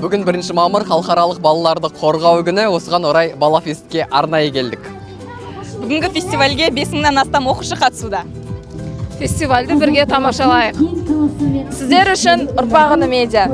Бүгін 1 мамыр халықаралық балаларды қорғау күні, осыған орай Балафестке арнайы келдік. Бүгінгі фестивальге 5000-нан астам оқушы қатысуда. Фестивальді бірге тамашалайық. Сіздер үшін ұрпағыны медиа.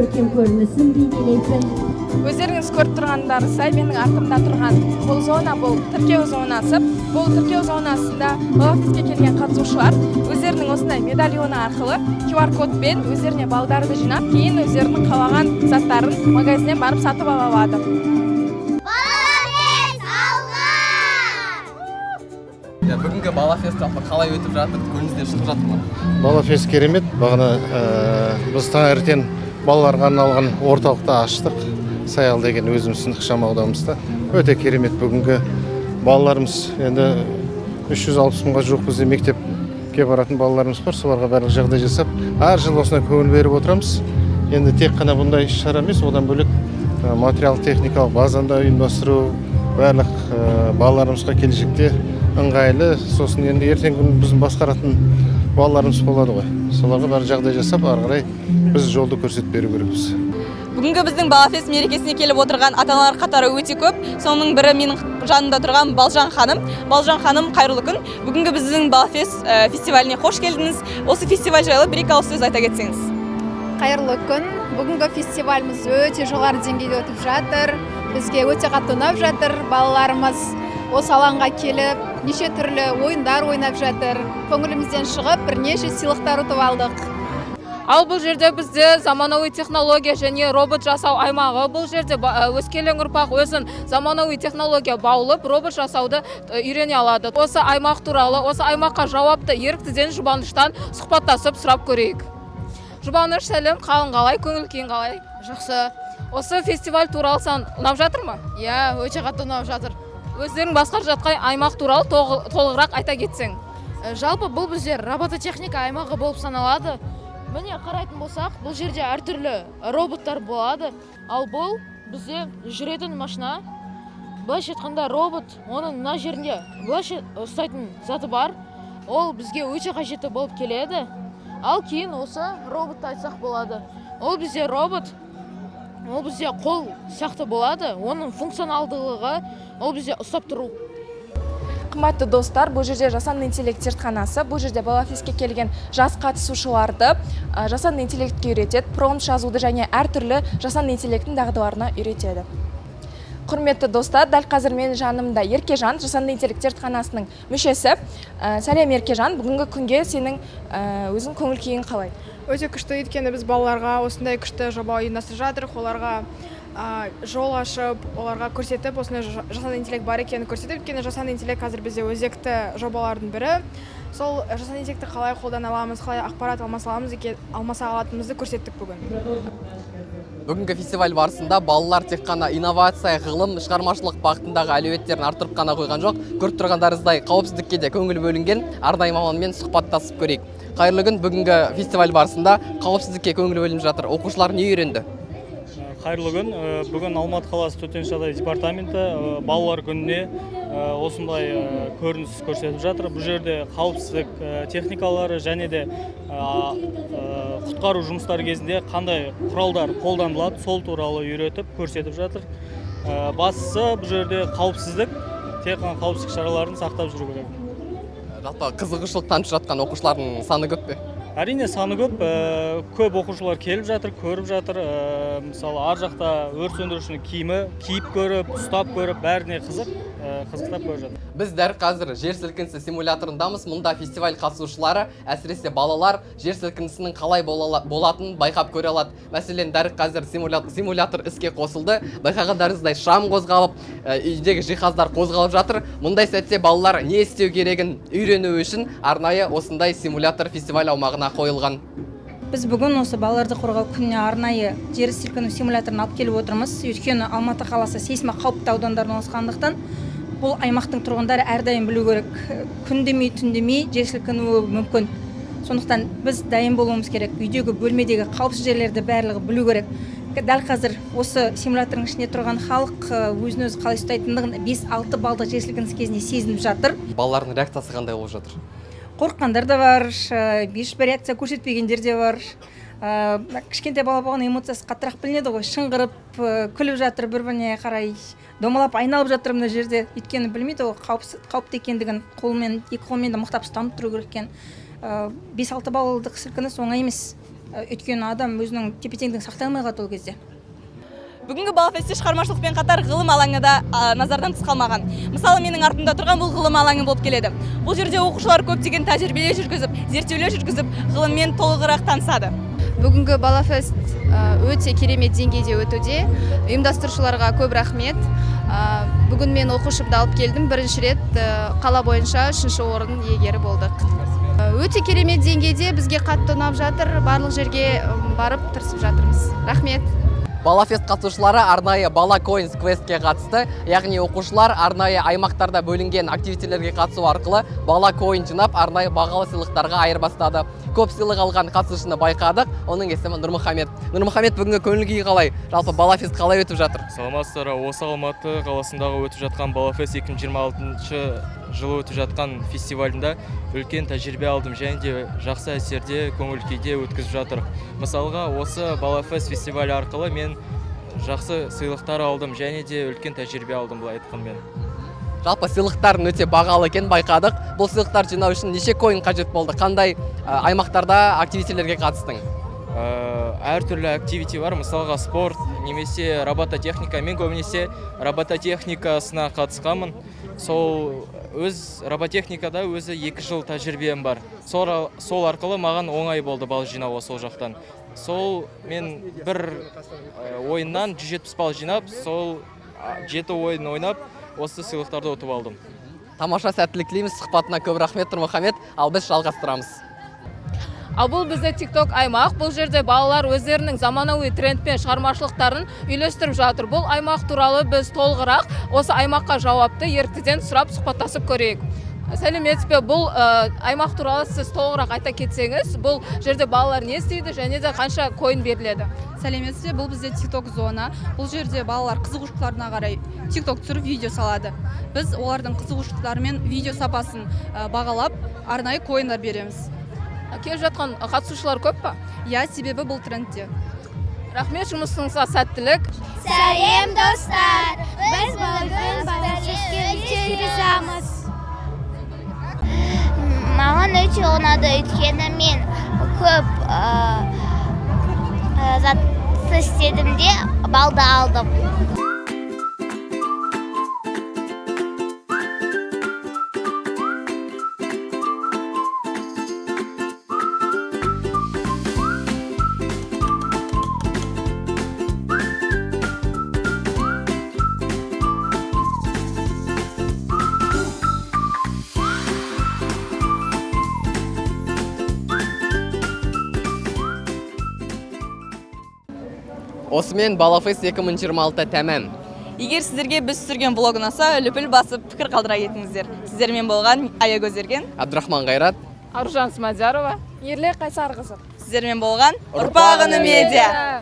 Өздеріңіз көріп тұрғандарыңыздай, менің артымда тұрған бұл зона, бұл тіркеу зонасы. Бұл тіркеу зонасында Балафестке келген қатысушылар өздерінің осындай медальоны арқылы QR кодпен өздеріне балдарды жинап, кейін өздерінің қалаған заттарын магазиннен барып сатып ала алады. Бүгінгі Балафест қалай өтіп жатыр, көңіліңізден шығып жатыр ма? Балафест керемет. Бағана біз таңертең балаларға арналған орталықты аштық. Саял деген өзіміздің ықшамауданымызда. Өте керемет бүгінгі балаларымыз. Енді 360 мыңға жуық бізде мектепке баратын балаларымыз бар. Соларға барлық жағдай жасап, әр жыл осына көңіл беріп отырамыз. Енді тек қана бұндай іс-шара емес, одан бөлек материал техникалық базаны ұйымдастыру, барлық балаларымызға келешекте ыңғайлы, сосын енді ертеңгі күні біздің басқаратын балаларымыз болады ғой. Соларға барлық жағдай жасап, ары қарай біз жолды көрсетіп беру керекпіз. Бүгінгі біздің Балафест мерекесіне келіп отырған ата-аналар қатары өте көп. Соның бірі менің жанымда тұрған Балжан ханым. Балжан ханым, қайырлы күн. Бүгінгі біздің Балафест фестиваліне қош келдіңіз. Осы фестиваль жайлы бір-екі ауыз сөз айта кетсеңіз. Қайырлы күн. Бүгінгі фестиваліміз өте жоғары деңгейде өтіп жатыр. Бізге өте қатты ұнап жатыр. Балаларымыз осы алаңға келіп, неше түрлі ойындар ойнап жатыр. Көңілімізден шығып, бірнеше сыйлықтар ұтып алдық. Ал бұл жерде бізде заманауи технология және робот жасау аймағы. Бұл жерде өскелең ұрпақ өзін заманауи технология баулып, робот жасауды үйрене алады. Осы аймақ туралы, осы аймаққа жауапты еріктіден Жұбаныштан сұхбаттасып сұрап көрейік. Жұбаныш, сәлем, қалың қалай, көңіл күйің қалай? Жақсы. Осы фестиваль туралы саған ұнап жатыр ма? Иә, өте қатты ұнап жатыр. Өздерің басқарып жатқан аймақ туралы толығырақ айта кетсең. Жалпы бұл бізде робототехника аймағы болып саналады. Міне қарайтын болсақ, бұл жерде әртүрлі роботтар болады. Ал бұл бізде жүретін машина. Былайша айтқанда робот, оның мына жерінде былайша ұстайтын заты бар. Ол бізге өте қажетті болып келеді. Ал кейін осы роботты айтсақ болады. Ол бізде робот, ол бізде қол сияқты болады. Оның функционалдылығы ол бізде ұстап тұру. Қымбатты достар, бұл жерде жасанды интеллект зертханасы, бұл жерде Балафестке келген жас қатысушыларды жасанды интеллектке үйретеді, промпт жазуды және әртүрлі жасанды интеллекттің дағдыларына үйретеді. Құрметті достар, дәл қазір менің жанымда Еркежан, жасанды интеллект зертханасының мүшесі. Сәлем Еркежан, бүгінгі күнге сенің өзің көңіл күйің қалай? Өте күшті, өйткені біз балаларға осындай күшті жоба ұйымдастырып жатырмыз, оларға жол ашып, оларға көрсетіп, осындай жасанды интеллект бар екенін көрсетіп, өйткені жасанды интеллект қазір бізде өзекті жобалардың бірі. Сол жасанды интеллектті қалай қолдана аламыз, қалай ақпарат алмаса алатынымызды көрсеттік бүгін. Бүгінгі фестиваль барысында балалар тек қана инновация, ғылым, шығармашылық бағытындағы әлеуеттерін артырып қана қойған жоқ. Көріп тұрғандарыңыздай қауіпсіздікке де көңіл бөлінген, арнайы маманмен сұхбаттасып көрейік. Қайырлы күн, бүгінгі фестиваль барысында қауіпсіздікке көңіл бөлініп жатыр. Оқушылар не үйренді? Қайырлы күн, бүгін Алматы қаласы төтенше жағдай департаменті балалар күніне осындай көрініс көрсетіп жатыр. Бұл жерде қауіпсіздік техникалары және де құтқару жұмыстары кезінде қандай құралдар қолданылады, сол туралы үйретіп көрсетіп жатыр. Бастысы бұл жерде қауіпсіздік, тек қана қауіпсіздік шараларын сақтап жүру керек. Жалпы қызығушылық танытып жатқан оқушылардың саны көп пе? Әрине саны көп оқушылар келіп жатыр, көріп жатыр. Мысалы, ар жақта өрт сөндірушінің киімі киіп көріп, ұстап көріп, бәріне қызықтап көріп жатыр. Біз дәл қазір жер сілкінісі симуляторындамыз. Мұнда фестиваль қатысушылары, әсіресе балалар, жер сілкінісінің қалай болатынын байқап көре алады. Мәселен, дәл қазір симулятор іске қосылды. Байқағандарыңыздай шам қозғалып, үйдегі жиһаздар қозғалып жатыр. Мұндай сәтте балалар не істеу керегін үйрену үшін арнайы осындай симулятор фестиваль аумағына қойылған. Біз бүгін осы балаларды қорғау күніне арнайы жер сілкіну симуляторын алып келіп отырмыз. Өйткені Алматы қаласы сейсмик қауіпті аудандарында орналасқандықтан бұл аймақтың тұрғындары әрдайым білу керек. Күн демей, түн демей жер сілкінуі мүмкін. Сондықтан біз дайын болуымыз керек. Үйдегі бөлмедегі қауіпсіз жерлерді барлығы білу керек. Дәл қазір осы симулятордың ішінде тұрған халық өзін өзі қалай ұстайтындығын 5-6 балдық жер сілкінісі кезінде сезініп жатыр. Балалардың реакциясы қандай болып жатыр? Қорыққандар да бар, ешбір реакция көрсетпегендер де бар. Кішкентай бала болған эмоциясы қаттырақ білінеді ғой, шыңғырып күліп жатыр, бір-біріне қарай домалап айналып жатыр мына жерде. Өйткені білмейді ғой қауіпті екендігін, екі қолмен де мықтап ұстанып тұру керек екен. 5-6 балалық сілкініс оңай емес. Өйткені адам өзінің тепе-теңдігін сақтай алмай қалады ол кезде. Бүгінгі Балафесте шығармашылықпен қатар ғылым алаңы да назардан тыс қалмаған. Мысалы, менің артымда тұрған бұл ғылым алаңы болып келеді. Бұл жерде оқушылар көптеген тәжірибелер жүргізіп, зерттеулер жүргізіп, ғылыммен толығырақ танысады. Бүгінгі Балафест өте керемет деңгейде өтуде. Ұйымдастырушыларға көп рахмет. Бүгін мен оқушымды алып келдім. Бірінші рет қала бойынша 3-ші орын иегері болдық. Өте керемет деңгейде, бізге қатты ұнап жатыр. Барлық жерге барып тырысып жатырмыз. Рахмет. Балафест қатысушылары арнайы бала Coins квестке қатысты, яғни оқушылар арнайы аймақтарда бөлінген активителерге қатысу арқылы бала Coin жинап, арнайы бағалы сыйлықтарға айырбастады. Көп сыйлық алған қатысушыны байқадық, оның есімі Нұрмұхамед. Нұрмұхамед, бүгінгі көңіл күйі қалай? Жалпы Балафест қалай өтіп жатыр? Саламатсыздар, осы Алматы қаласындағы өтіп жатқан Балафест 2026 жылы өтіп жатқан фестивалінде үлкен тәжірибе алдым, және де жақсы әсерде, көңіл күйде өткізіп жатыр. Мысалға, осы Балафест фестивалі арқылы мен жақсы сыйлықтар алдым, және де үлкен тәжірибе алдым, былай айтқанмен. Жалпы сыйлықтардың өте бағалы екен байқадық. Бұл сыйлықтар жинау үшін неше коин қажет болды? Қандай аймақтарда активителерге қатыстың? Әртүрлі активити бар, мысалға спорт, немесе робототехника. Мен көбінесе робототехникасына қатысқанмын. Сол өз робототехникада өзі 2 жыл тәжірибем бар. Сол арқылы маған оңай болды бал жинауы сол жақтан. Сол мен бір ойыннан 170 бал жинап, сол 7 ойын ойнап, осы сыйлықтарды ұтып алдым. Тамаша сәттілік тілейміз, сұхбатына көп рахмет Нұрмұхамед, ал біз жалғастырамыз. Ал бұл бізде TikTok аймақ. Бұл жерде балалар өздерінің заманауи трендпен шығармашылықтарын үйлестіріп жатыр. Бұл аймақ туралы біз толығырақ осы аймаққа жауапты еріктіден сұрап сұхбаттасып көрейік. Сәлеметсіз бе? Бұл аймақ туралы сіз толығырақ айта кетсеңіз, бұл жерде балалар не істейді және де қанша коин беріледі? Сәлеметсіз бе? Бұл бізде TikTok зона. Бұл жерде балалар қызығушылықтарына қарай TikTok түсіріп видео салады. Біз олардың қызығушылықтары мен видео сапасын бағалап, арнайы коиндар береміз. Келіп жатқан қатысушылар көп па? Иә, себебі бұл трендте. Рахмет, жұмысыңызға сәттілік. Сәлем достар, біз бүгін Балафестке өте ризамыз. Маған өте ұнады, өйткені мен көп затты істедім де балды алдым. Осымен Балафест 2026 тәмәм. Егер сіздерге біз түсірген влог ұнаса, лүпіл басып пікір қалдыра кетіңіздер. Сіздермен болған Аягөз Ерген, Абдрахман Қайрат, Аружан Смадиярова, Ерле Қайсарқызы. Сіздермен болған Ұрпағыны медиа.